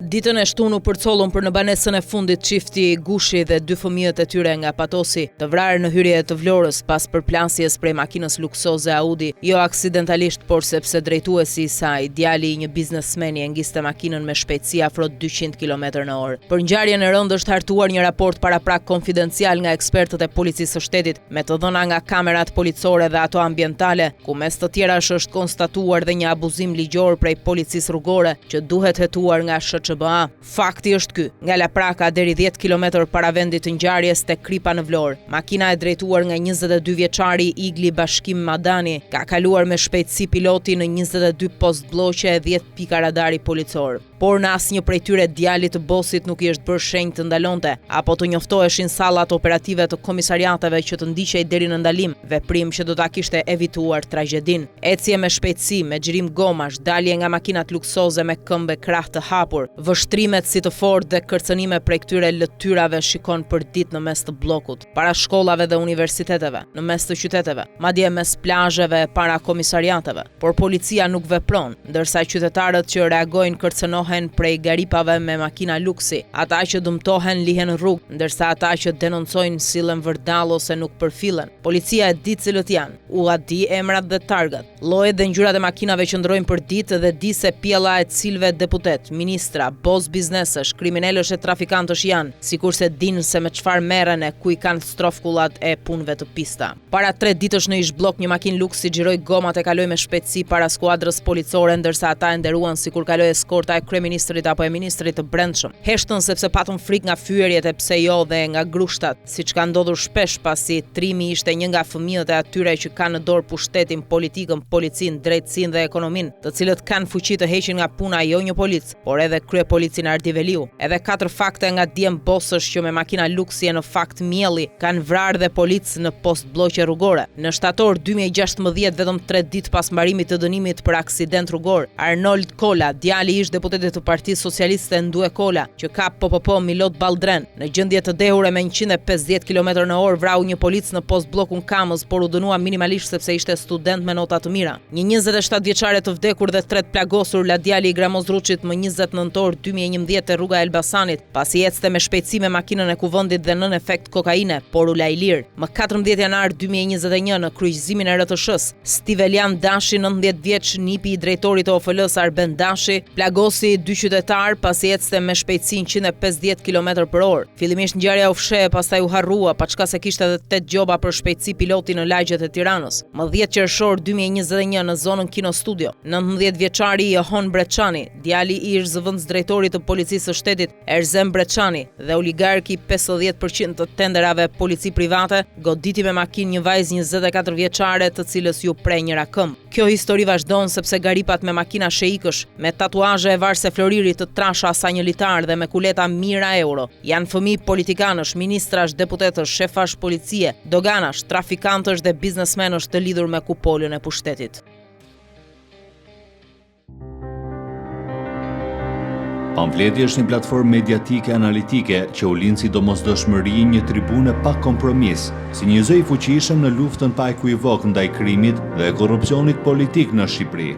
Ditën e shtunë u përcollën për në banesën e fundit çifti Gushi dhe 2 fëmijët e tyre nga Patosi, të vrarë në hyrje të Vlorës pas përplasjes prej makinës luksoze Audi, jo aksidentalisht, por sepse drejtuesi i saj, djali i një biznesmeni, e ngiste makinën me shpejtësi afro 200 km/h. Për ngjarjen e rëndë është hartuar një raport paraprak konfidencial nga ekspertët e policisë së shtetit, me të dhëna nga kamerat policore dhe ato ambientale, ku mes të tjerash është konstatuar dhe një abuzim ligjor prej policisë rrugore që duhet hetuar nga SHQBA. Fakti është ky: nga Lapraka deri 10 km para vendit të ngjarjes tek Kripa në Vlorë, makina e drejtuar nga 22 vjeçari Igli Bashkim Madani ka kaluar me shpejtësi piloti në 22 postoblloqe e 10 pika radari policor. Por në asnjë prej tyre djalit të bosit nuk i është bërë shenjë të ndalonte, apo të njoftoheshin sallat operative të komisariateve që të ndiqej deri në ndalim, veprim që do ta kishte evituar tragjedin. Ecje me shpejtësi, me xhirim gomash, dalje nga makinat luksoze me këmbë krah të hapur, vështrimet si të fortë dhe kërcënime prej këtyre lëtyrave shikon për ditë në mes të bllokut, para shkollave dhe universiteteve, në mes të qyteteve, madje mes plazheve para komisariateve. Por policia nuk vepron, ndërsa qytetarët që reagojnë kërcënohen prej garipave me makina luksi, ata që dëmtohen lihen rrugë, ndërsa ata që denoncojnë sillen vërdall ose nuk përfillen. Policia e di cilët janë, u di emrat dhe targat. Llojet dhe ngjyrat e makinave që ndrojnë për ditë dhe di se pjella e cilëve deputet, ministra, bos biznesesh, kriminalësh e trafikantësh janë, sikurse dinë se me çfarë merren e ku i kanë strofkullat e punëve të pista. Para 3 ditësh në ish blok një makinë luksi xhiroi gomat e kaloi me shpejtësi para skuadrës policore, ndërsa ata e nderuan sikur kaloi eskorta e kryeministrit apo e ministrit të brendshëm. Heshtën sepse patën frikë nga fyerjet e pse jo dhe nga grushtat, siç ka ndodhur shpesh pasi trimi ishte një nga fëmijët e atyre që kanë në dorë pushtetin, politikën, policinë, drejtësinë dhe ekonominë, të cilët kanë fuqi të heqin nga puna jo një polic, por edhe kryepolicin Ardiveliu. Edhe 4 fakte nga djem bosësh që me makina luksi e në fakt mielli kanë vrarë dhe policë në postoblloqe rrugore. Në shtator 2016, vetëm 3 ditë pas mbarimit të dënimit për aksident rrugor, Arnold Kola, djali ish deputetit të Partisë Socialiste Ndue Kola, që ka PPP Milot Balldren, në gjendje të dehur me 150 km/h vrau një polic në postbllokun Kamës, por u dënua minimalisht sepse ishte student me nota të mira. Një 27 vjeçare të vdekur dhe 3 plagosur la djali i Gramozruçit më 29 nëntor 2011 te rruga Elbasanit, pasi ecte me shpejtësi me makinën e kuvendit dhe nën efekt kokaine, por u la i lirë. Më 14 janar 2021 në kryqëzimin e RTS-s, Stivelian Dashi, 19 vjeç, nipi i drejtorit të OFL-s Arben Dashi, plagosi 2 qytetar pasi ecte me shpejtësi 150 km/h. Fillimisht ngjarja u fshe, pastaj u harrua, paçka se kishte edhe 8 gjoba për shpejtësi piloti në lagjet e Tiranës. Më 10 qershor 2021 në zonën Kino Studio, 19 vjeçari Johon Breçani, djali i ish zëvendës drejtorit të policisë së shtetit Erzem Breçani dhe oligarki 50% të tenderave polici private, goditi me makinë një vajzë 24 vjeçare të cilës ju prej njëra këmbë. Kjo histori vazhdon sepse garipat me makina sheikësh, me tatuazhe e varse floririt të trasha sanjelitar dhe me kuleta mira euro, janë fëmijë politikanësh, ministrash, deputetësh, shefash policie, doganash, trafikantësh dhe biznesmenësh të lidhur me kupolën e pushtetit. Pamfleti është një platformë mediatike analitike që u lind si domosdoshmëri, një tribune pa kompromis, si një zë i fuqishëm në luftën pa ekuivok ndaj krimit dhe korrupsionit politik në Shqipëri.